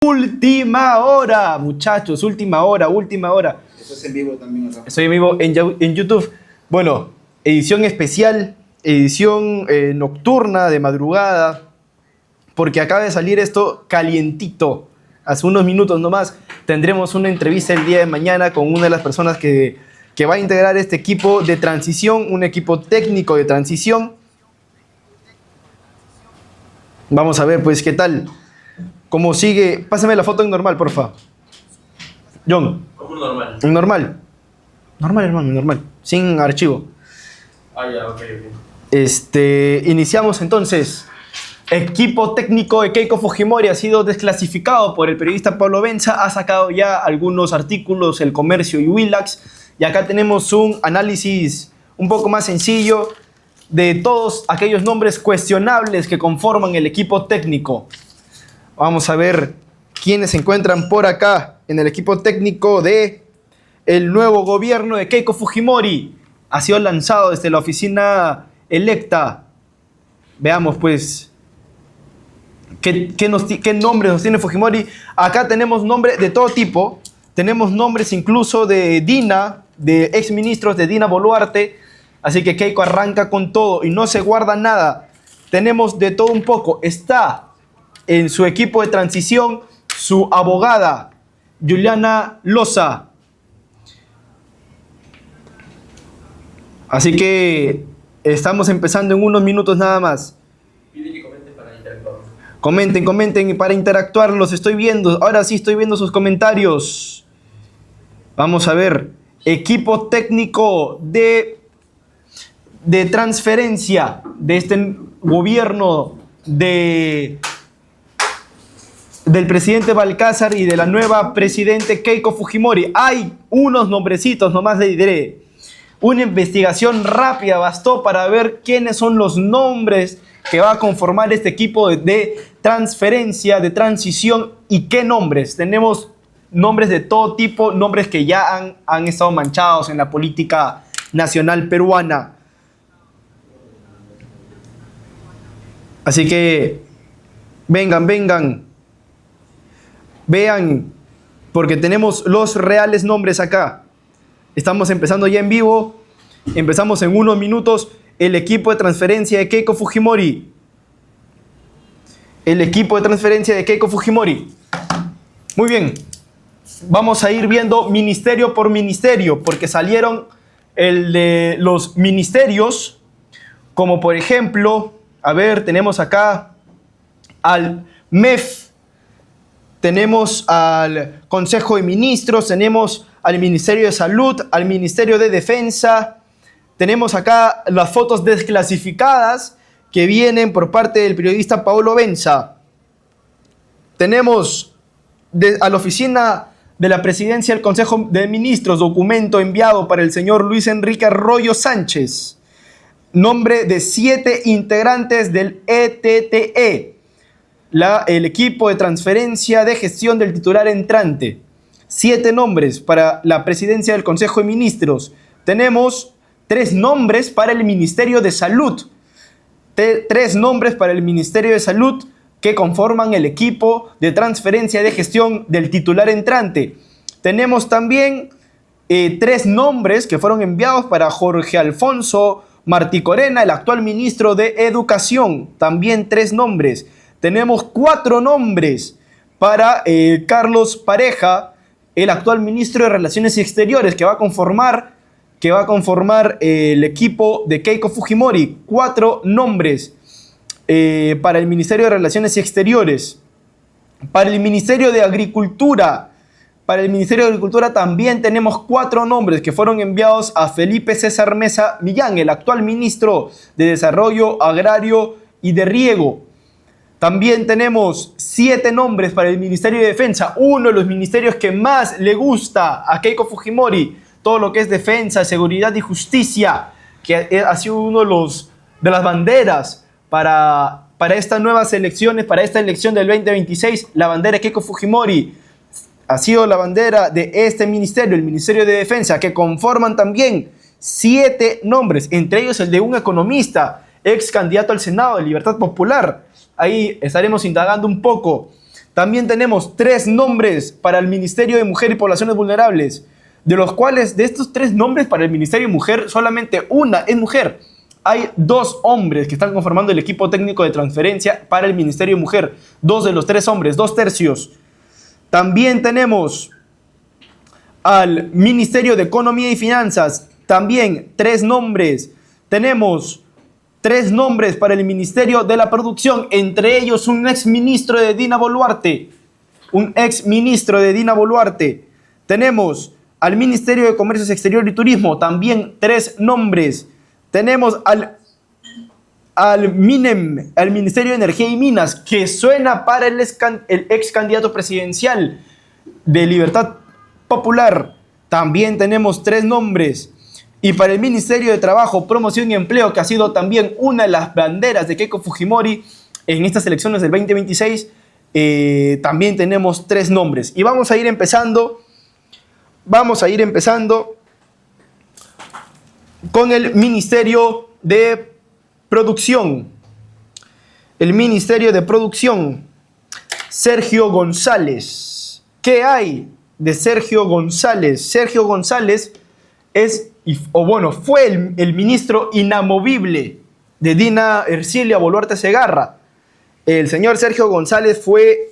Última hora, muchachos, última hora. Eso es en vivo también acá. Estoy en vivo en YouTube. Bueno, edición especial, edición nocturna, de madrugada, porque acaba de salir esto calientito. Hace unos minutos nomás tendremos una entrevista el día de mañana con una de las personas que va a integrar este equipo de transición, un equipo técnico de transición. Vamos a ver, pues, qué tal. ¿Cómo sigue? Pásame la foto en normal, porfa. John. ¿Cómo normal? En normal. Normal, hermano, normal. Sin archivo. Ah, ya, ok. Iniciamos entonces. Equipo técnico de Keiko Fujimori ha sido desclasificado por el periodista Pablo Benza. Ha sacado ya algunos artículos, El Comercio y Willax. Y acá tenemos un análisis un poco más sencillo de todos aquellos nombres cuestionables que conforman el equipo técnico. Vamos a ver quiénes se encuentran por acá en el equipo técnico de el nuevo gobierno de Keiko Fujimori. Ha sido lanzado desde la oficina electa. Veamos, pues, qué nombres nos tiene Fujimori. Acá tenemos nombres de todo tipo. Tenemos nombres incluso de Dina, de exministros de Dina Boluarte. Así que Keiko arranca con todo y no se guarda nada. Tenemos de todo un poco. Está en su equipo de transición su abogada, Juliana Loza. Así que estamos empezando en unos minutos nada más. Pide que comenten para interactuar. Comenten para interactuar, los estoy viendo. Ahora sí estoy viendo sus comentarios. Vamos a ver. Equipo técnico de transferencia de este gobierno del presidente Balcázar y de la nueva presidente Keiko Fujimori. Hay unos nombrecitos, nomás le diré. Una investigación rápida bastó para ver quiénes son los nombres que va a conformar este equipo de transferencia, de transición. ¿Y qué nombres? Tenemos nombres de todo tipo, nombres que ya han estado manchados en la política nacional peruana. Así que vengan. Vean, porque tenemos los reales nombres acá. Estamos empezando ya en vivo. Empezamos en unos minutos. El equipo de transferencia de Keiko Fujimori. El equipo de transferencia de Keiko Fujimori. Muy bien. Vamos a ir viendo ministerio por ministerio, porque salieron el de los ministerios, como por ejemplo, a ver, tenemos acá al MEF. Tenemos al Consejo de Ministros, tenemos al Ministerio de Salud, al Ministerio de Defensa. Tenemos acá las fotos desclasificadas que vienen por parte del periodista Pablo Benza. Tenemos a la oficina de la presidencia del Consejo de Ministros, documento enviado para el señor Luis Enrique Arroyo Sánchez. Nombre de 7 integrantes del ETTE. El equipo de transferencia de gestión del titular entrante. 7 nombres para la presidencia del Consejo de Ministros. Tenemos 3 nombres para el Ministerio de Salud. 3 nombres para el Ministerio de Salud que conforman el equipo de transferencia de gestión del titular entrante. Tenemos también 3 nombres que fueron enviados para Jorge Alfonso Martí Corena, el actual ministro de Educación. También 3 nombres. Tenemos 4 nombres para Carlos Pareja, el actual ministro de Relaciones Exteriores, que va a conformar el equipo de Keiko Fujimori. 4 nombres para el Ministerio de Relaciones Exteriores. Para el Ministerio de Agricultura. Para el Ministerio de Agricultura también tenemos 4 nombres que fueron enviados a Felipe César Mesa Millán, el actual ministro de Desarrollo Agrario y de Riego. También tenemos 7 nombres para el Ministerio de Defensa, uno de los ministerios que más le gusta a Keiko Fujimori, todo lo que es defensa, seguridad y justicia, que ha sido uno de las banderas para estas nuevas elecciones, para esta elección del 2026. La bandera de Keiko Fujimori ha sido la bandera de este ministerio, el Ministerio de Defensa, que conforman también 7 nombres, entre ellos el de un economista, ex candidato al Senado de Libertad Popular. Ahí estaremos indagando un poco. También tenemos 3 nombres para el Ministerio de Mujer y Poblaciones Vulnerables, de los cuales de estos 3 nombres para el Ministerio de Mujer, solamente una es mujer. Hay 2 hombres que están conformando el equipo técnico de transferencia para el Ministerio de Mujer. 2 de los 3 hombres, 2/3. También tenemos al Ministerio de Economía y Finanzas, también 3 nombres. Tenemos 3 nombres para el Ministerio de la Producción, entre ellos un exministro de Dina Boluarte. Tenemos al Ministerio de Comercio Exterior y Turismo, también 3 nombres. Tenemos al MINEM, al Ministerio de Energía y Minas, que suena para el ex candidato presidencial de Libertad Popular. También tenemos 3 nombres. Y para el Ministerio de Trabajo, Promoción y Empleo, que ha sido también una de las banderas de Keiko Fujimori en estas elecciones del 2026, también tenemos 3 nombres. Y vamos a ir empezando con el Ministerio de Producción. El Ministerio de Producción, Sergio González. ¿Qué hay de Sergio González? Sergio González fue el ministro inamovible de Dina Ercilia Boluarte Segarra. El señor Sergio González fue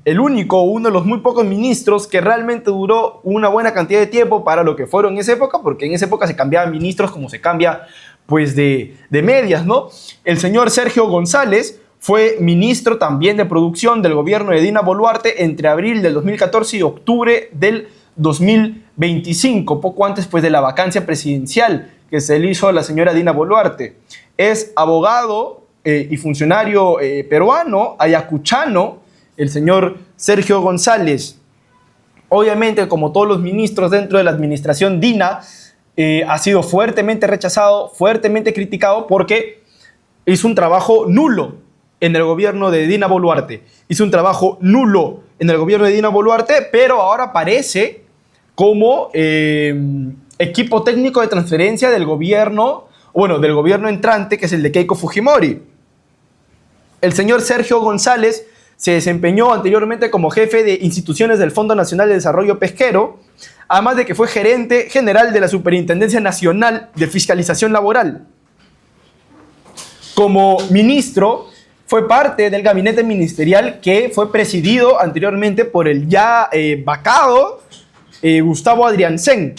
uno de los muy pocos ministros que realmente duró una buena cantidad de tiempo para lo que fueron en esa época, porque en esa época se cambiaban ministros como se cambia pues de medias, ¿no? El señor Sergio González fue ministro también de producción del gobierno de Dina Boluarte entre abril del 2014 y octubre del 2025, poco antes pues de la vacancia presidencial que se le hizo a la señora Dina Boluarte. Es abogado y funcionario peruano, ayacuchano, el señor Sergio González. Obviamente, como todos los ministros dentro de la administración Dina, ha sido fuertemente rechazado, fuertemente criticado porque hizo un trabajo nulo en el gobierno de Dina Boluarte. Pero ahora aparece como equipo técnico de transferencia del gobierno entrante, que es el de Keiko Fujimori. El señor Sergio González se desempeñó anteriormente como jefe de instituciones del Fondo Nacional de Desarrollo Pesquero, además de que fue gerente general de la Superintendencia Nacional de Fiscalización Laboral. Como ministro, fue parte del gabinete ministerial que fue presidido anteriormente por el ya vacado Gustavo Adrianzen,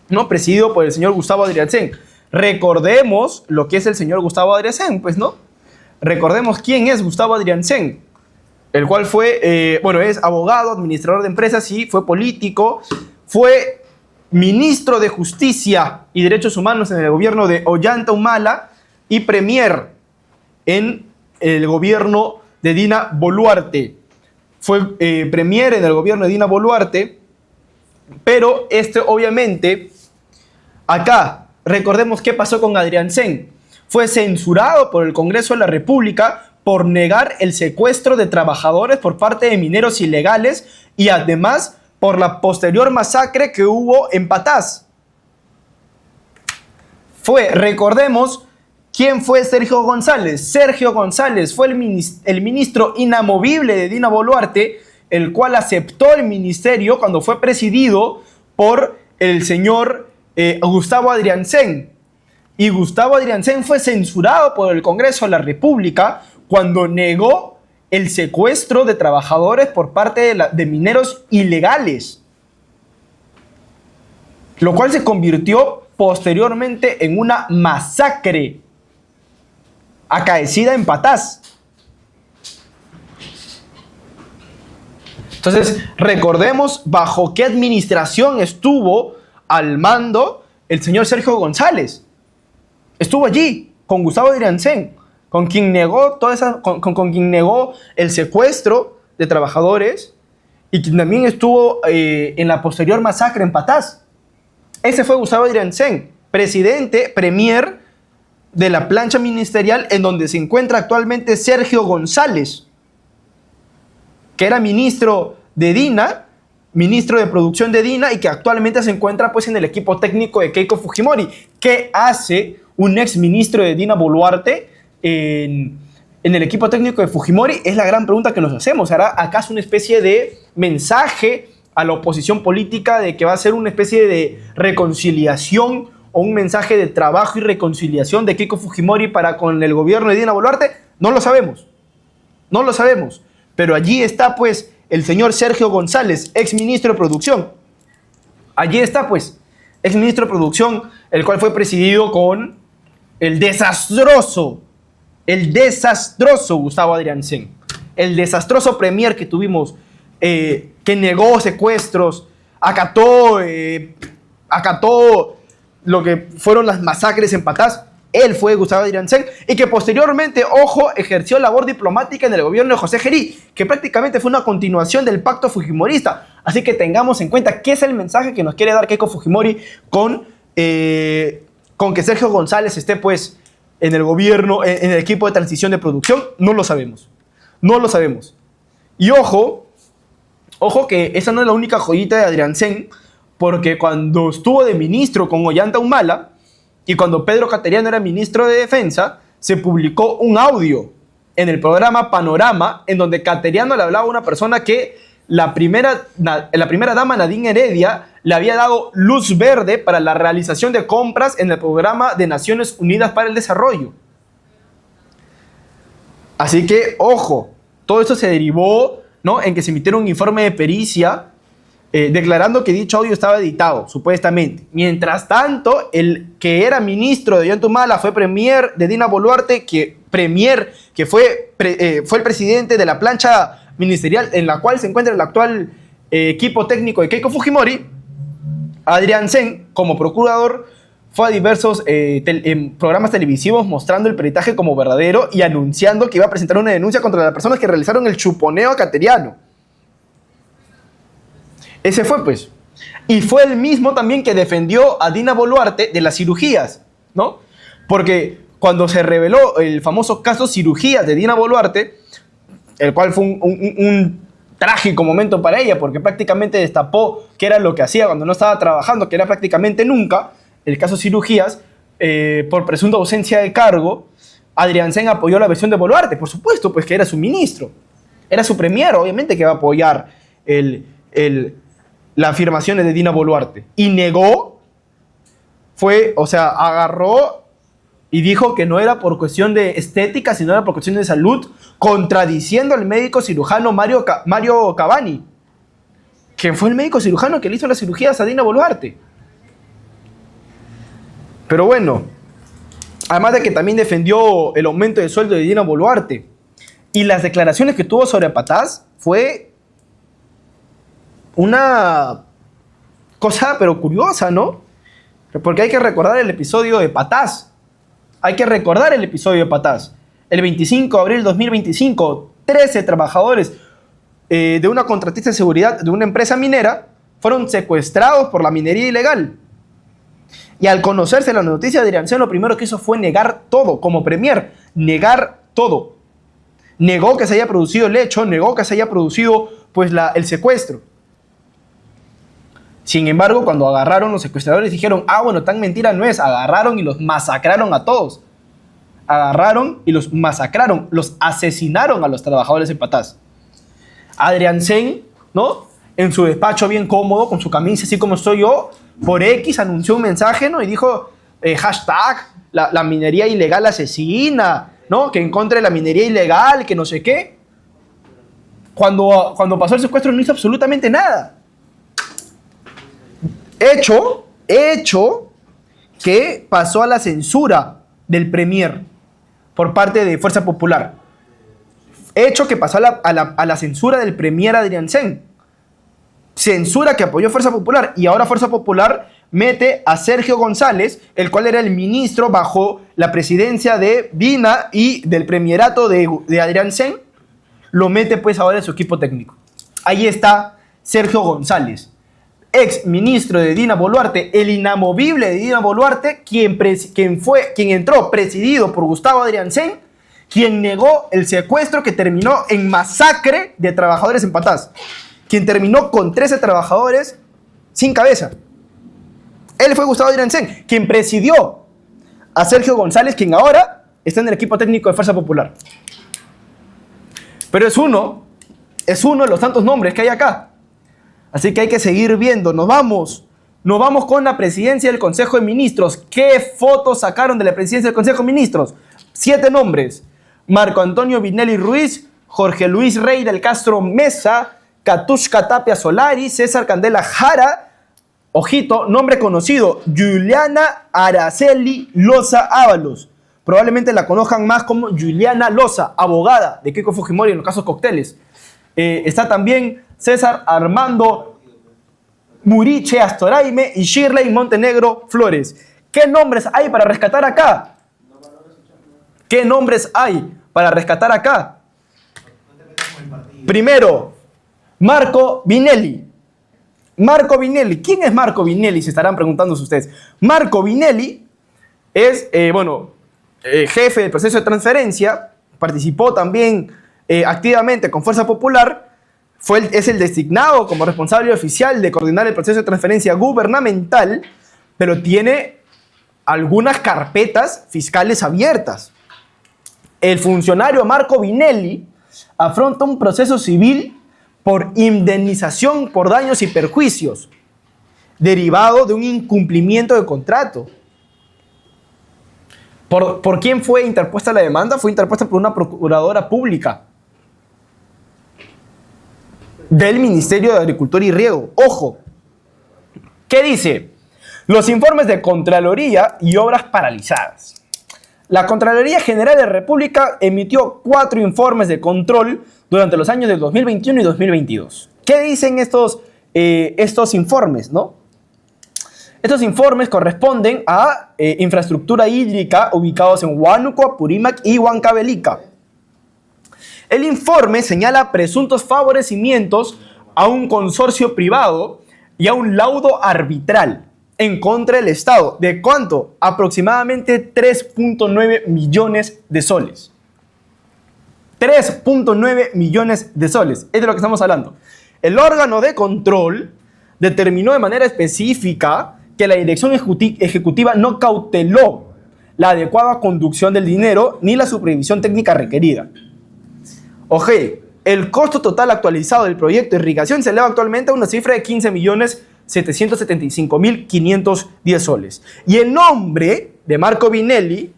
¿no? Presidido por el señor Gustavo Adrianzen. Recordemos lo que es el señor Gustavo Adrianzen, pues, ¿no? Recordemos quién es Gustavo Adrianzen, el cual fue, es abogado, administrador de empresas y fue político, fue ministro de Justicia y Derechos Humanos en el gobierno de Ollanta Humala y premier en el gobierno de Dina Boluarte. Fue premier en el gobierno de Dina Boluarte, pero obviamente, acá, recordemos qué pasó con Adrianzen. Fue censurado por el Congreso de la República por negar el secuestro de trabajadores por parte de mineros ilegales y además por la posterior masacre que hubo en Patás. Recordemos, ¿quién fue Sergio González? Sergio González fue el ministro inamovible de Dina Boluarte, el cual aceptó el ministerio cuando fue presidido por el señor Gustavo Adrianzen. Y Gustavo Adrianzen fue censurado por el Congreso de la República cuando negó el secuestro de trabajadores por parte de mineros ilegales, lo cual se convirtió posteriormente en una masacre acaecida en Patás. Entonces, recordemos bajo qué administración estuvo al mando el señor Sergio González. Estuvo allí con Gustavo Adrianzen, con quien negó con quien negó el secuestro de trabajadores y quien también estuvo en la posterior masacre en Patás. Ese fue Gustavo Adrianzen, premier de la plancha ministerial en donde se encuentra actualmente Sergio González, que era ministro de Dina, ministro de producción de Dina y que actualmente se encuentra pues en el equipo técnico de Keiko Fujimori. ¿Qué hace un ex ministro de Dina Boluarte en en el equipo técnico de Fujimori? Es la gran pregunta que nos hacemos. ¿Hará acaso una especie de mensaje a la oposición política de que va a ser una especie de reconciliación o un mensaje de trabajo y reconciliación de Keiko Fujimori para con el gobierno de Dina Boluarte? No lo sabemos. No lo sabemos. Pero allí está, pues, el señor Sergio González, exministro de Producción. Allí está, pues, exministro de Producción, el cual fue presidido con el desastroso Gustavo Adrianzen. El desastroso premier que tuvimos, que negó secuestros, acató lo que fueron las masacres en Patás. Él fue Gustavo Adrianzen, y que posteriormente, ojo, ejerció labor diplomática en el gobierno de José Gerí, que prácticamente fue una continuación del pacto fujimorista. Así que tengamos en cuenta qué es el mensaje que nos quiere dar Keiko Fujimori con que Sergio González esté, pues, en el gobierno, en el equipo de transición de producción. No lo sabemos. No lo sabemos. Y ojo que esa no es la única joyita de Adrianzen, porque cuando estuvo de ministro con Ollanta Humala, y cuando Pedro Cateriano era ministro de Defensa, se publicó un audio en el programa Panorama, en donde Cateriano le hablaba a una persona que la primera dama Nadine Heredia le había dado luz verde para la realización de compras en el programa de Naciones Unidas para el Desarrollo. Así que, ojo, todo esto se derivó, ¿no?, en que se emitiera un informe de pericia declarando que dicho audio estaba editado, supuestamente. Mientras tanto, el que era ministro de Ollanta Humala fue premier de Dina Boluarte, que fue el presidente de la plancha ministerial en la cual se encuentra el actual equipo técnico de Keiko Fujimori. Adrianzen, como procurador, fue a diversos programas televisivos mostrando el peritaje como verdadero y anunciando que iba a presentar una denuncia contra las personas que realizaron el chuponeo a Cateriano. Ese fue, pues. Y fue el mismo también que defendió a Dina Boluarte de las cirugías, ¿no? Porque cuando se reveló el famoso caso cirugías de Dina Boluarte, el cual fue un trágico momento para ella, porque prácticamente destapó qué era lo que hacía cuando no estaba trabajando, que era prácticamente nunca, el caso cirugías, por presunta ausencia de cargo, Adrianzen apoyó la versión de Boluarte, por supuesto, pues que era su ministro, era su premier, obviamente que va a apoyar las afirmaciones de Dina Boluarte. Y negó, agarró y dijo que no era por cuestión de estética, sino era por cuestión de salud, contradiciendo al médico cirujano Mario Cavani, que fue el médico cirujano que le hizo las cirugías a Dina Boluarte. Pero bueno, además de que también defendió el aumento de sueldo de Dina Boluarte, y las declaraciones que tuvo sobre Patás fue una cosa pero curiosa, ¿no? Porque hay que recordar el episodio de Patás. El 25 de abril de 2025, 13 trabajadores de una contratista de seguridad de una empresa minera fueron secuestrados por la minería ilegal. Y al conocerse la noticia de Adrianzen, lo primero que hizo fue negar todo, como premier, negar todo. Negó que se haya producido el hecho, negó que se haya producido, pues, el secuestro. Sin embargo, cuando agarraron los secuestradores, dijeron, bueno, tan mentira no es. Agarraron y los masacraron a todos. Agarraron y los masacraron, los asesinaron a los trabajadores de Patás. Adrianzen, ¿no?, en su despacho bien cómodo, con su camisa así como estoy yo, por X anunció un mensaje, ¿no?, y dijo, hashtag, la minería ilegal asesina, ¿no?, que en contra de la minería ilegal, que no sé qué. Cuando pasó el secuestro no hizo absolutamente nada. Hecho que pasó a la censura del premier por parte de Fuerza Popular. Hecho que pasó a la censura del premier Adrianzen. Censura que apoyó Fuerza Popular, y ahora Fuerza Popular mete a Sergio González, el cual era el ministro bajo la presidencia de Dina y del premierato de Adrianzen, lo mete pues ahora en su equipo técnico. Ahí está Sergio González, ex ministro de Dina Boluarte, el inamovible de Dina Boluarte, quien entró presidido por Gustavo Adrianzen, quien negó el secuestro que terminó en masacre de trabajadores en Patás, quien terminó con 13 trabajadores sin cabeza. Él fue Gustavo Adrianzen, quien presidió a Sergio González, quien ahora está en el equipo técnico de Fuerza Popular. Pero es uno de los tantos nombres que hay acá. Así que hay que seguir viendo. Nos vamos con la presidencia del Consejo de Ministros. ¿Qué fotos sacaron de la presidencia del Consejo de Ministros? 7 nombres. Marco Antonio Vinelli Ruiz, Jorge Luis Rey del Castro Mesa, Katushka Tapia Solari, César Candela Jara, ojito, nombre conocido, Juliana Araceli Loza Ábalos. Probablemente la conozcan más como Juliana Loza, abogada de Keiko Fujimori en los casos Cocteles. Está también César Armando Muriche Astoraime y Shirley Montenegro Flores. ¿Qué nombres hay para rescatar acá? ¿Qué nombres hay para rescatar acá? Primero, Marco Vinelli. Marco Vinelli. ¿Quién es Marco Vinelli? Se estarán preguntándose ustedes. Marco Vinelli es, jefe del proceso de transferencia. Participó también activamente con Fuerza Popular. Es el designado como responsable oficial de coordinar el proceso de transferencia gubernamental, pero tiene algunas carpetas fiscales abiertas. El funcionario Marco Vinelli afronta un proceso civil por indemnización por daños y perjuicios derivado de un incumplimiento de contrato. ¿Por quién fue interpuesta la demanda? Fue interpuesta por una procuradora pública del Ministerio de Agricultura y Riego. Ojo, ¿qué dice? Los informes de Contraloría y obras paralizadas. La Contraloría General de la República emitió 4 informes de control durante los años de 2021 y 2022. ¿Qué dicen estos informes, no? Estos informes corresponden a infraestructura hídrica ubicados en Huánuco, Apurímac y Huancavelica. El informe señala presuntos favorecimientos a un consorcio privado y a un laudo arbitral en contra del Estado. ¿De cuánto? Aproximadamente 3.9 millones de soles. 3.9 millones de soles. Es de lo que estamos hablando. El órgano de control determinó de manera específica que la dirección ejecutiva no cauteló la adecuada conducción del dinero ni la supervisión técnica requerida. Ojo, el costo total actualizado del proyecto de irrigación se eleva actualmente a una cifra de 15.775.510 soles. Y el nombre de Marco Vinelli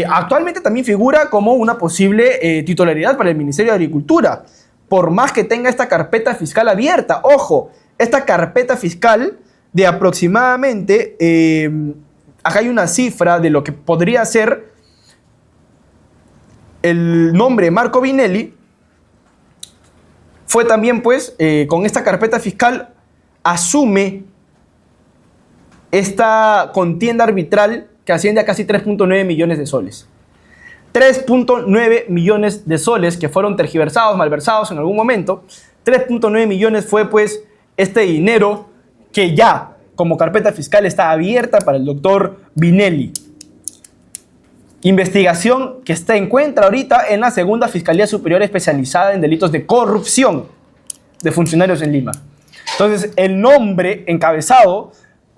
actualmente también figura como una posible titularidad para el Ministerio de Agricultura, por más que tenga esta carpeta fiscal abierta. Ojo, esta carpeta fiscal de aproximadamente, acá hay una cifra de lo que podría ser el nombre Marco Vinelli. Fue también, pues, con esta carpeta fiscal asume esta contienda arbitral que asciende a casi 3.9 millones de soles. 3.9 millones de soles que fueron tergiversados, malversados en algún momento. 3.9 millones fue, pues, este dinero que ya como carpeta fiscal está abierta para el doctor Vinelli. Investigación que se encuentra ahorita en la segunda Fiscalía Superior Especializada en Delitos de Corrupción de funcionarios en Lima. Entonces, el nombre encabezado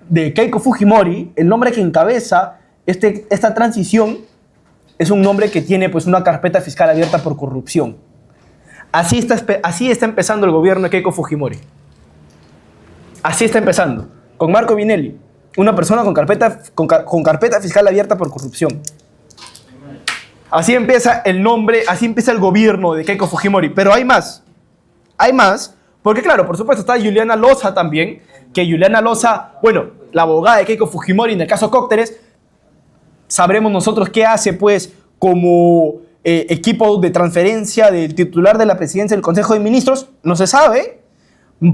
de Keiko Fujimori, el nombre que encabeza esta transición, es un nombre que tiene, pues, una carpeta fiscal abierta por corrupción. Así está empezando el gobierno de Keiko Fujimori. Así está empezando. Con Marco Vinelli, una persona con carpeta fiscal abierta por corrupción. Así empieza el nombre, así empieza el gobierno de Keiko Fujimori. Pero hay más. Hay más. Porque claro, por supuesto está Juliana Loza también. Que Juliana Loza, bueno, la abogada de Keiko Fujimori en el caso Cócteres. Sabremos nosotros qué hace, pues, como equipo de transferencia del titular de la presidencia del Consejo de Ministros. No se sabe.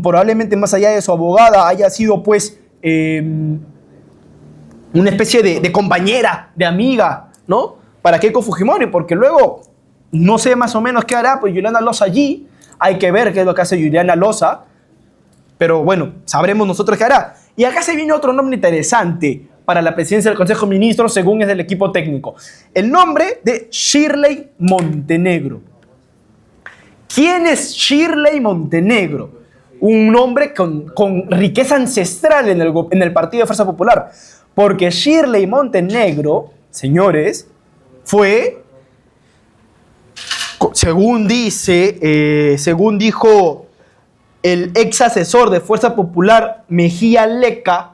Probablemente más allá de su abogada haya sido, pues, una especie de compañera, de amiga, ¿no? Para Keiko Fujimori, porque luego no sé más o menos qué hará pues Juliana Loza allí. Hay que ver qué es lo que hace Juliana Loza, pero bueno, sabremos nosotros qué hará. Y acá se viene otro nombre interesante para la presidencia del Consejo de Ministros, según es del equipo técnico. El nombre de Shirley Montenegro. ¿Quién es Shirley Montenegro? Un hombre con riqueza ancestral en el Partido de Fuerza Popular. Porque Shirley Montenegro, señores, fue Según dijo el ex asesor de Fuerza Popular Mejía Leca,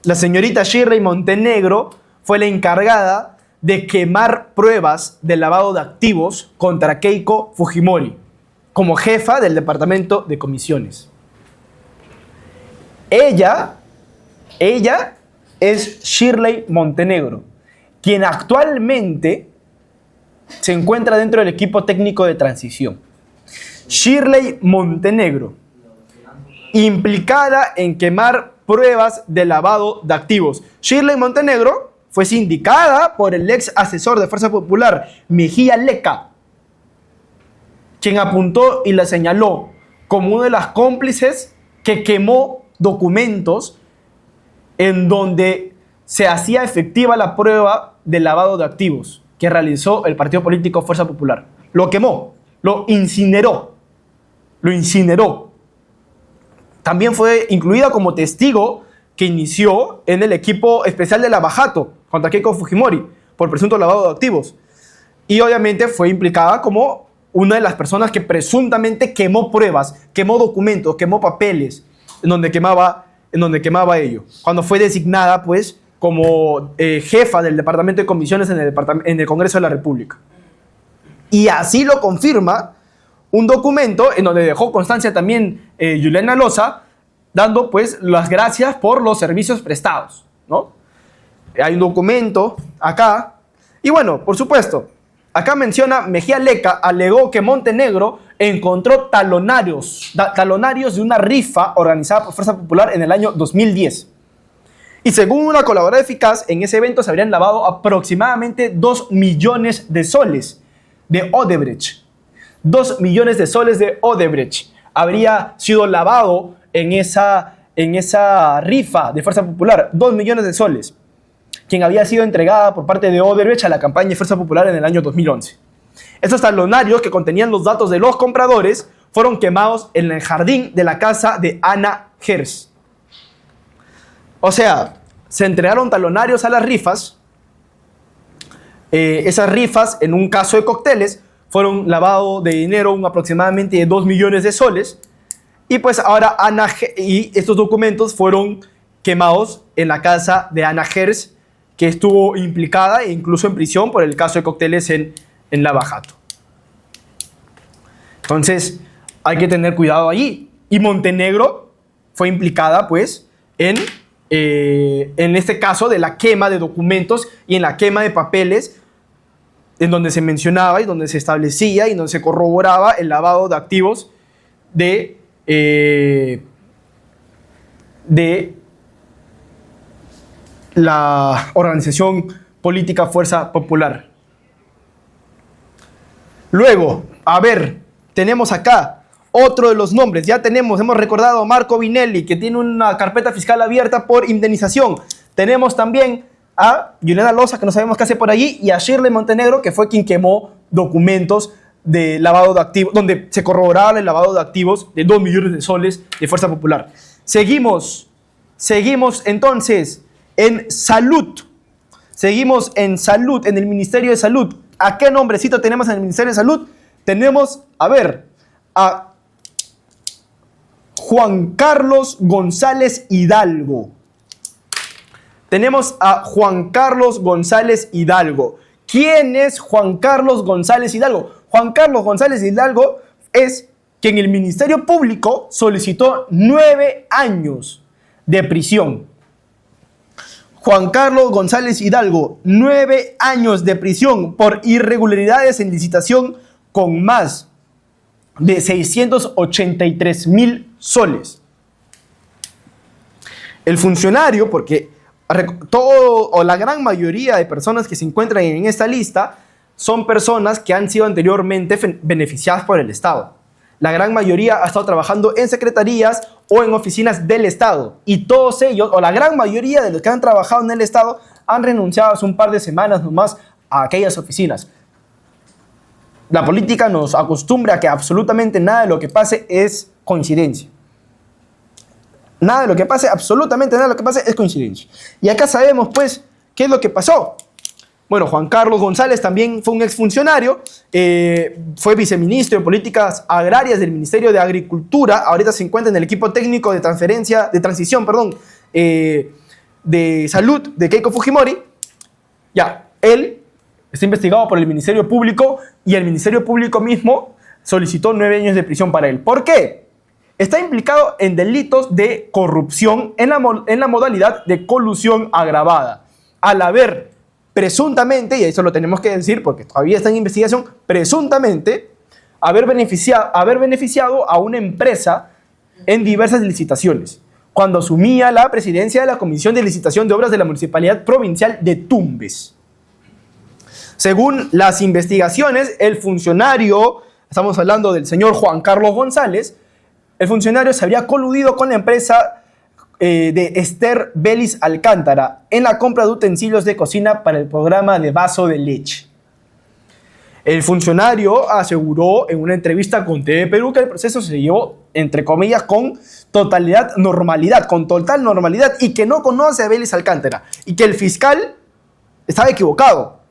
la señorita Shirley Montenegro fue la encargada de quemar pruebas de lavado de activos contra Keiko Fujimori como jefa del Departamento de Comisiones. Ella es Shirley Montenegro, quien actualmente se encuentra dentro del equipo técnico de transición. Shirley Montenegro, implicada en quemar pruebas de lavado de activos. Shirley Montenegro fue sindicada por el ex asesor de Fuerza Popular, Mejía Leca, quien apuntó y la señaló como una de las cómplices que quemó documentos en donde se hacía efectiva la prueba de lavado de activos que realizó el partido político Fuerza Popular. Lo quemó, lo incineró. También fue incluida como testigo que inició en el equipo especial de la Bajato contra Keiko Fujimori por presunto lavado de activos. Y obviamente fue implicada como una de las personas que presuntamente quemó pruebas, quemó documentos, quemó papeles en donde quemaba ello. Cuando fue designada, pues, como jefa del Departamento de Comisiones en el Congreso de la República. Y así lo confirma un documento en donde dejó constancia también Juliana Loza, dando pues las gracias por los servicios prestados, ¿no? Hay un documento acá. Y bueno, por supuesto, acá menciona Mejía Leca alegó que Montenegro encontró talonarios de una rifa organizada por Fuerza Popular en el año 2010. Y según una colaboradora eficaz, en ese evento se habrían lavado aproximadamente 2 millones de soles de Odebrecht. 2 millones de soles de Odebrecht habría sido lavado en esa rifa de Fuerza Popular. 2 millones de soles, quien había sido entregada por parte de Odebrecht a la campaña de Fuerza Popular en el año 2011. Estos talonarios, que contenían los datos de los compradores, fueron quemados en el jardín de la casa de Ana Gers. O sea, se entregaron talonarios a las rifas. Esas rifas, en un caso de cócteles, fueron lavado de dinero aproximadamente de 2 millones de soles. Y pues ahora y estos documentos fueron quemados en la casa de Ana Gers, que estuvo implicada e incluso en prisión por el caso de cócteles en la Bajato. Entonces, hay que tener cuidado allí. Y Montenegro fue implicada, pues, en este caso de la quema de documentos y en la quema de papeles, en donde se mencionaba y donde se establecía y donde se corroboraba el lavado de activos de la organización política Fuerza Popular. Luego, tenemos acá otro de los nombres. Hemos recordado a Marco Vinelli, que tiene una carpeta fiscal abierta por indemnización. Tenemos también a Juliana Loza, que no sabemos qué hace por allí, y a Shirley Montenegro, que fue quien quemó documentos de lavado de activos, donde se corroboraba el lavado de activos de 2 millones de soles de Fuerza Popular. Seguimos entonces en salud. Seguimos en salud, en el Ministerio de Salud. ¿A qué nombrecito tenemos en el Ministerio de Salud? Tenemos, a Juan Carlos González Hidalgo. Tenemos a Juan Carlos González Hidalgo. ¿Quién es Juan Carlos González Hidalgo? Juan Carlos González Hidalgo es quien el Ministerio Público solicitó 9 años de prisión. Juan Carlos González Hidalgo, 9 años de prisión por irregularidades en licitación con más de 683,000 soles. El funcionario, porque la gran mayoría de personas que se encuentran en esta lista son personas que han sido anteriormente beneficiadas por el Estado. La gran mayoría ha estado trabajando en secretarías o en oficinas del Estado. Y todos ellos, o la gran mayoría de los que han trabajado en el Estado, han renunciado hace un par de semanas nomás a aquellas oficinas. La política nos acostumbra a que absolutamente nada de lo que pase es coincidencia. Absolutamente nada de lo que pase es coincidencia. Y acá sabemos, pues, qué es lo que pasó. Bueno, Juan Carlos González también fue un exfuncionario, fue viceministro de Políticas Agrarias del Ministerio de Agricultura, ahorita se encuentra en el equipo técnico de transición, de salud de Keiko Fujimori. Ya, él está investigado por el Ministerio Público y el Ministerio Público mismo solicitó 9 años de prisión para él. ¿Por qué? Está implicado en delitos de corrupción en la modalidad de colusión agravada. Al haber presuntamente, y eso lo tenemos que decir porque todavía está en investigación, presuntamente haber beneficiado a una empresa en diversas licitaciones, cuando asumía la presidencia de la Comisión de Licitación de Obras de la Municipalidad Provincial de Tumbes. Según las investigaciones, el funcionario, estamos hablando del señor Juan Carlos González, el funcionario se habría coludido con la empresa de Esther Vélez Alcántara en la compra de utensilios de cocina para el programa de vaso de leche. El funcionario aseguró en una entrevista con TV Perú que el proceso se llevó, entre comillas, con total normalidad, y que no conoce a Vélez Alcántara, y que el fiscal estaba equivocado,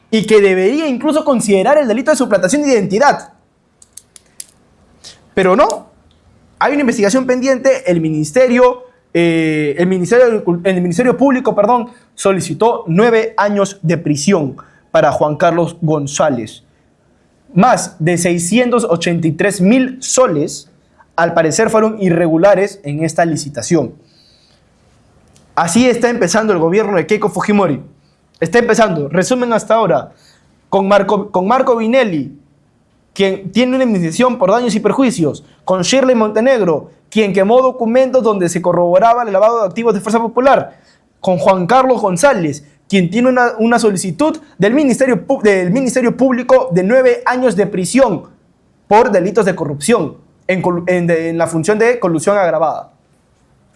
y que debería incluso considerar el delito de suplantación de identidad. Pero no, hay una investigación pendiente. El Ministerio Público, solicitó 9 años de prisión para Juan Carlos González. Más de 683,000 soles, al parecer, fueron irregulares en esta licitación. Así está empezando el gobierno de Keiko Fujimori. Está empezando, resumen hasta ahora, con Marco Vinelli, quien tiene una indemnización por daños y perjuicios, con Shirley Montenegro, quien quemó documentos donde se corroboraba el lavado de activos de Fuerza Popular, con Juan Carlos González, quien tiene una solicitud del Ministerio Público de 9 años de prisión por delitos de corrupción en la función de colusión agravada.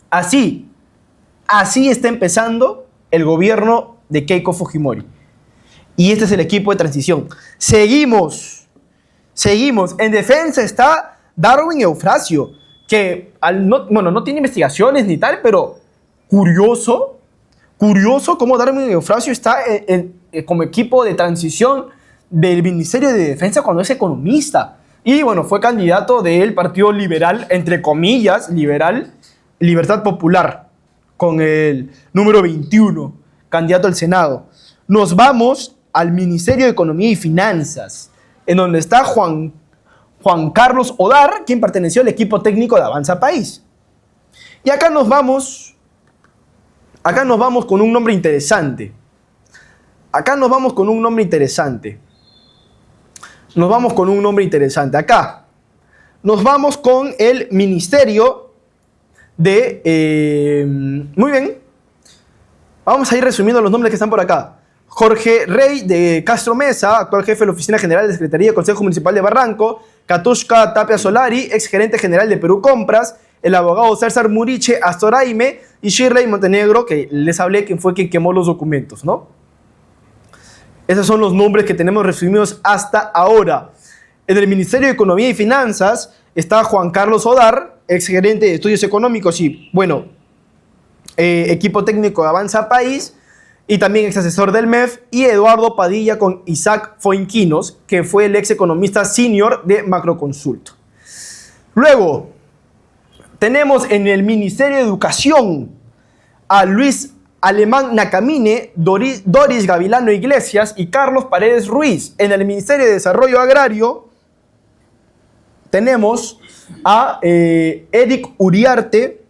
Así está empezando el gobierno de Keiko Fujimori. Y este es el equipo de transición. Seguimos. En defensa está Darwin Eufrasio, que no tiene investigaciones ni tal, pero curioso cómo Darwin Eufrasio está como equipo de transición del Ministerio de Defensa cuando es economista. Y bueno, fue candidato del Partido Liberal, entre comillas, Libertad Popular, con el número 21, candidato al Senado. Nos vamos al Ministerio de Economía y Finanzas, en donde está Juan Carlos Odar, quien perteneció al equipo técnico de Avanza País. Y acá nos vamos con un nombre interesante. Acá nos vamos con un nombre interesante. con el Ministerio de... muy bien. Vamos a ir resumiendo los nombres que están por acá. Jorge Rey de Castro Mesa, actual jefe de la Oficina General de Secretaría del Consejo Municipal de Barranco. Katushka Tapia Solari, ex gerente general de Perú Compras. El abogado César Muriche Astoraime y Shirley Montenegro, que les hablé, quien fue quien quemó los documentos, ¿no? Esos son los nombres que tenemos resumidos hasta ahora. En el Ministerio de Economía y Finanzas está Juan Carlos Odar, ex gerente de Estudios Económicos y, bueno, equipo técnico de Avanza País, y también ex asesor del MEF, y Eduardo Padilla con Isaac Foinquinos, que fue el ex economista senior de Macroconsult. Luego, tenemos en el Ministerio de Educación a Luis Alemán Nacamine, Doris Gavilano Iglesias y Carlos Paredes Ruiz. En el Ministerio de Desarrollo Agrario tenemos a Eric Uriarte,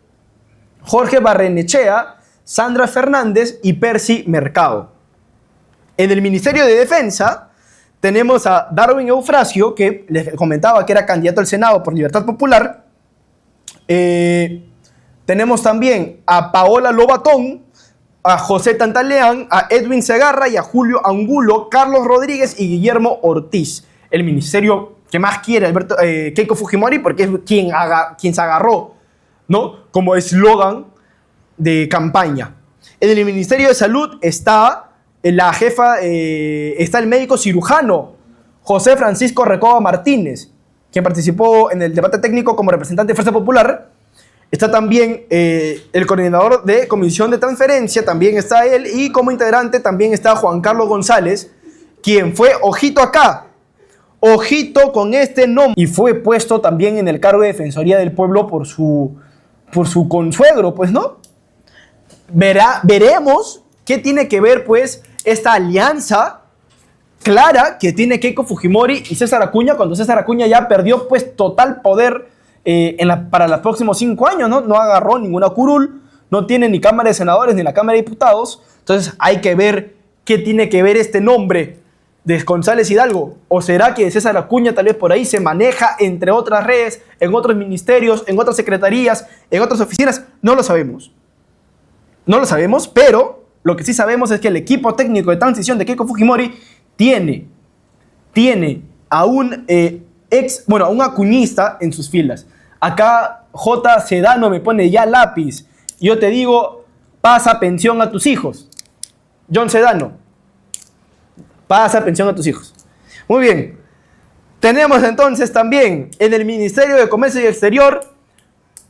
Jorge Barrenechea, Sandra Fernández y Percy Mercado. En el Ministerio de Defensa tenemos a Darwin Eufrasio, que les comentaba que era candidato al Senado por Libertad Popular. Tenemos también a Paola Lobatón, a José Tantaleán, a Edwin Segarra y a Julio Angulo, Carlos Rodríguez y Guillermo Ortiz. El ministerio que más quiere Keiko Fujimori, porque es quien se agarró, ¿no?, como eslogan de campaña. En el Ministerio de Salud está está el médico cirujano José Francisco Recoba Martínez, quien participó en el debate técnico como representante de Fuerza Popular. Está también el coordinador de comisión de transferencia, también está él, y como integrante también está Juan Carlos González, quien fue, ojito acá, ojito con este nombre, y fue puesto también en el cargo de Defensoría del Pueblo por su consuegro, pues, ¿no? Veremos qué tiene que ver, pues, esta alianza clara que tiene Keiko Fujimori y César Acuña, cuando César Acuña ya perdió, pues, total poder para los próximos 5 años, ¿no? No agarró ninguna curul, no tiene ni Cámara de Senadores ni la Cámara de Diputados. Entonces hay que ver qué tiene que ver este nombre de González Hidalgo. ¿O será que César Acuña tal vez por ahí se maneja entre otras redes, en otros ministerios, en otras secretarías, en otras oficinas? No lo sabemos. No lo sabemos, pero lo que sí sabemos es que el equipo técnico de transición de Keiko Fujimori tiene a un a un acuñista en sus filas. Acá J. Sedano me pone ya lápiz. Yo te digo, pasa pensión a tus hijos. John Sedano, pasa pensión a tus hijos. Muy bien. Tenemos entonces también en el Ministerio de Comercio y Exterior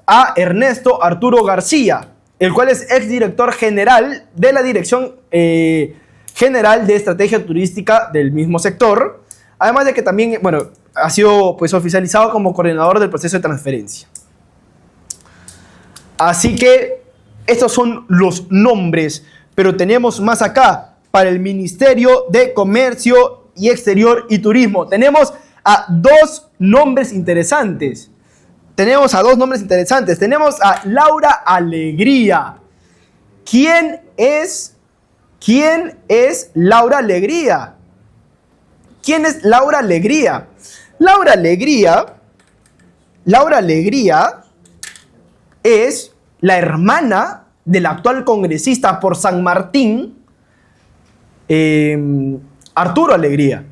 a Ernesto Arturo García, el cual es exdirector general de la Dirección General de Estrategia Turística del mismo sector. Además de que también, bueno, ha sido pues oficializado como coordinador del proceso de transferencia. Así que estos son los nombres, pero tenemos más acá para el Ministerio de Comercio y Exterior y Turismo. Tenemos a dos nombres interesantes. Tenemos a Laura Alegría. ¿Quién es Laura Alegría? ¿Quién es Laura Alegría? Laura Alegría es la hermana del actual congresista por San Martín, Arturo Alegría.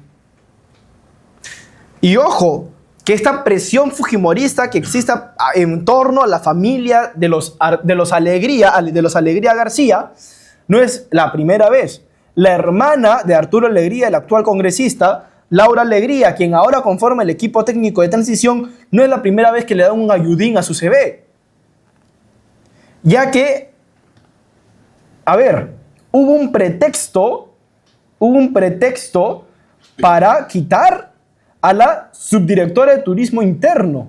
Y ojo, que esta presión fujimorista que existe en torno a la familia de los Alegría García, no es la primera vez. La hermana de Arturo Alegría, el actual congresista, Laura Alegría, quien ahora conforma el equipo técnico de transición, no es la primera vez que le da un ayudín a su CV. Ya que, a ver, hubo un pretexto para quitar a la subdirectora de Turismo Interno,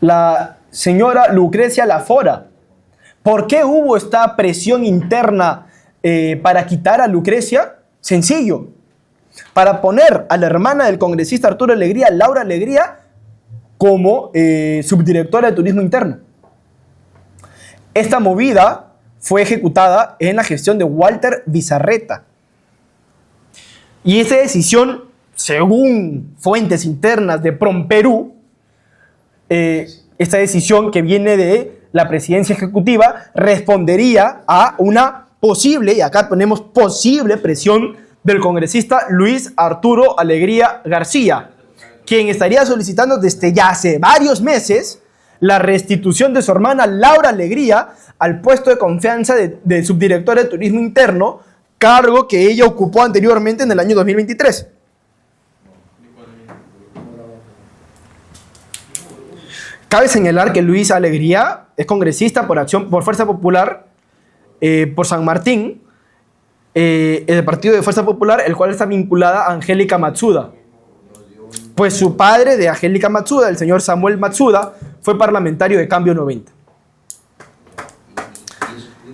la señora Lucrecia Lafora. ¿Por qué hubo esta presión interna para quitar a Lucrecia? Sencillo. Para poner a la hermana del congresista Arturo Alegría, Laura Alegría, como subdirectora de Turismo Interno. Esta movida fue ejecutada en la gestión de Walter Bizarreta. Y esta decisión, según fuentes internas de PROMPERÚ, esta decisión que viene de la presidencia ejecutiva respondería a una posible, y acá ponemos posible, presión del congresista Luis Arturo Alegría García, quien estaría solicitando desde ya hace varios meses la restitución de su hermana Laura Alegría al puesto de confianza de subdirectora de Turismo Interno, cargo que ella ocupó anteriormente en el año 2023. Cabe señalar que Luis Alegría es congresista por Fuerza Popular, por San Martín, el partido de Fuerza Popular, el cual está vinculada a Angélica Matsuda. Pues su padre de Angélica Matsuda, el señor Samuel Matsuda, fue parlamentario de Cambio 90.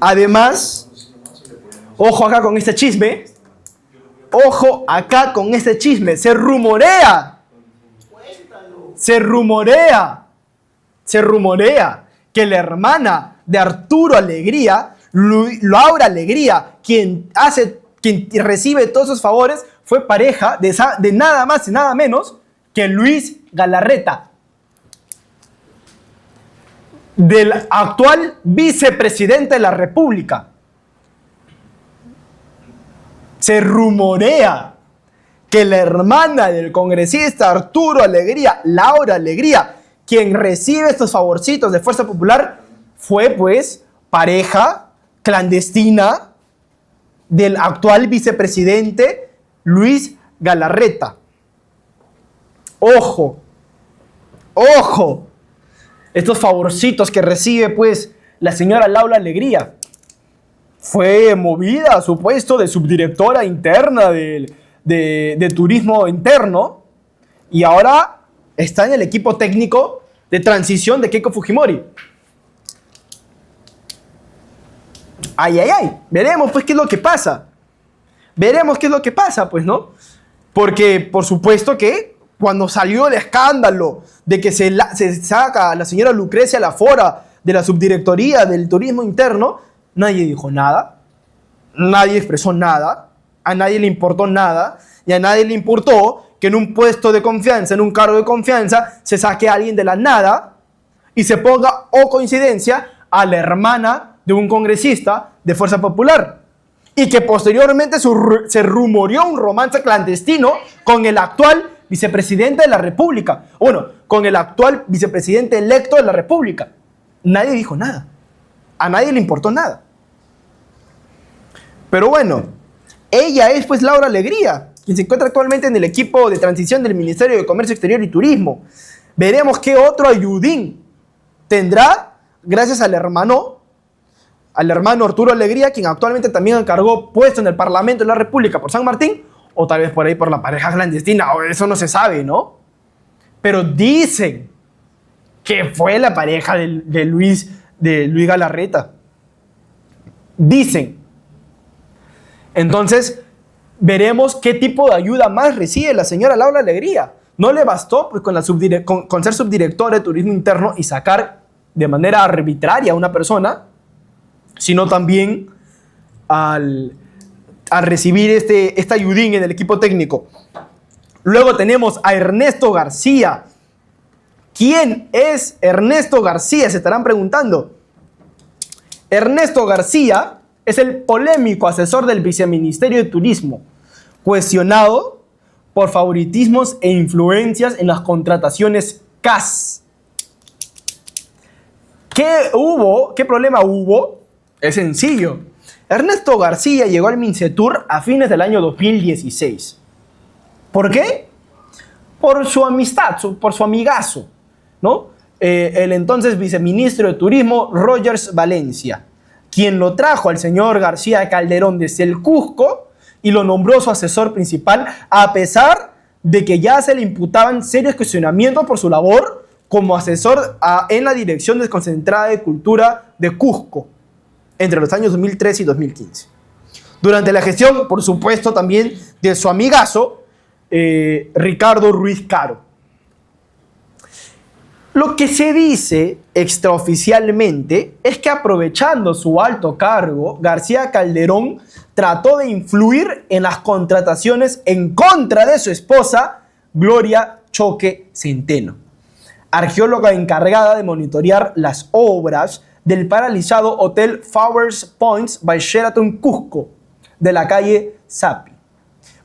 Además, ojo acá con este chisme, se rumorea que la hermana de Arturo Alegría, Laura Alegría, quien recibe todos esos favores, fue pareja de nada más y nada menos que Luis Galarreta, del actual vicepresidente de la República. Se rumorea que la hermana del congresista Arturo Alegría, Laura Alegría, quien recibe estos favorcitos de Fuerza Popular, fue pues pareja clandestina del actual vicepresidente Luis Galarreta. Ojo. estos favorcitos que recibe pues la señora Laura Alegría. Fue movida a su puesto de subdirectora interna de turismo interno y ahora está en el equipo técnico de transición de Keiko Fujimori. Ay, ay, ay. Veremos pues qué es lo que pasa. Veremos qué es lo que pasa, pues, ¿no? Porque, por supuesto que cuando salió el escándalo de que se saca a la señora Lucrecia Lafora de la subdirectoría del turismo interno, nadie dijo nada, nadie expresó nada, a nadie le importó nada y a nadie le importó que en un puesto de confianza, en un cargo de confianza, se saque a alguien de la nada y se ponga, o coincidencia, a la hermana de un congresista de Fuerza Popular. Y que posteriormente se rumoreó un romance clandestino con el actual vicepresidente de la República. Bueno, con el actual vicepresidente electo de la República. Nadie dijo nada. A nadie le importó nada. Pero bueno, ella es pues Laura Alegría, quien se encuentra actualmente en el equipo de transición del Ministerio de Comercio Exterior y Turismo. Veremos qué otro ayudín tendrá gracias al hermano Arturo Alegría, quien actualmente también encargó puesto en el Parlamento de la República por San Martín, o tal vez por ahí por la pareja clandestina, o eso no se sabe, ¿no? Pero dicen que fue la pareja de Luis Galarreta. Dicen. Entonces, veremos qué tipo de ayuda más recibe la señora Laura Alegría. No le bastó pues, con ser subdirectora de turismo interno y sacar de manera arbitraria a una persona, sino también al recibir este ayudín en el equipo técnico. Luego tenemos a Ernesto García. ¿Quién es Ernesto García? Se estarán preguntando. Ernesto García es el polémico asesor del Viceministerio de Turismo, cuestionado por favoritismos e influencias en las contrataciones CAS. ¿Qué problema hubo? Es sencillo. Ernesto García llegó al Mincetur a fines del año 2016. ¿Por qué? Por su amistad, por su amigazo, ¿no? El entonces viceministro de Turismo, Rogers Valencia, quien lo trajo al señor García Calderón desde el Cusco y lo nombró su asesor principal, a pesar de que ya se le imputaban serios cuestionamientos por su labor como asesor en la Dirección Desconcentrada de Cultura de Cusco entre los años 2013 y 2015. Durante la gestión, por supuesto, también de su amigazo, Ricardo Ruiz Caro. Lo que se dice extraoficialmente es que, aprovechando su alto cargo, García Calderón trató de influir en las contrataciones en contra de su esposa, Gloria Choque Centeno, arqueóloga encargada de monitorear las obras del paralizado Hotel Flowers Points by Sheraton Cusco de la calle Sapi,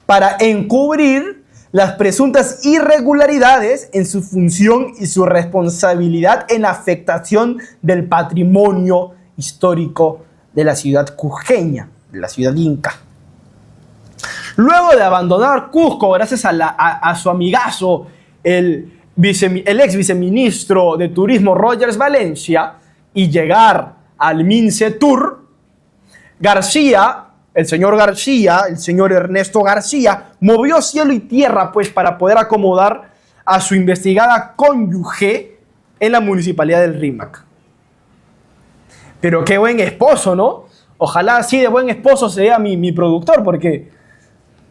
para encubrir las presuntas irregularidades en su función y su responsabilidad en la afectación del patrimonio histórico de la ciudad cusqueña, de la ciudad inca. Luego de abandonar Cusco gracias a su amigazo, el ex viceministro de Turismo Rogers Valencia, y llegar al Mincetur, el señor Ernesto García, movió cielo y tierra pues para poder acomodar a su investigada cónyuge en la municipalidad del Rímac. Pero qué buen esposo, ¿no? Ojalá así de buen esposo sea mi productor, porque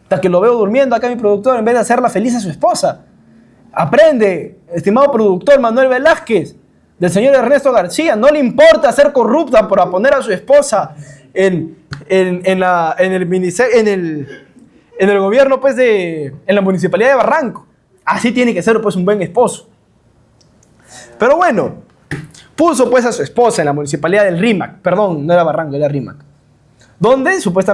hasta que lo veo durmiendo acá mi productor, en vez de hacerla feliz a su esposa. Aprende, estimado productor Manuel Velázquez, del señor Ernesto García. No le importa ser corrupta por poner a su esposa en el gobierno, pues, en la municipalidad de Barranco. Así tiene que ser, pues, un buen esposo. Pero bueno, puso, pues, a su esposa en la municipalidad del Rímac. Perdón, no era Barranco, era Rímac. Donde, supuestamente,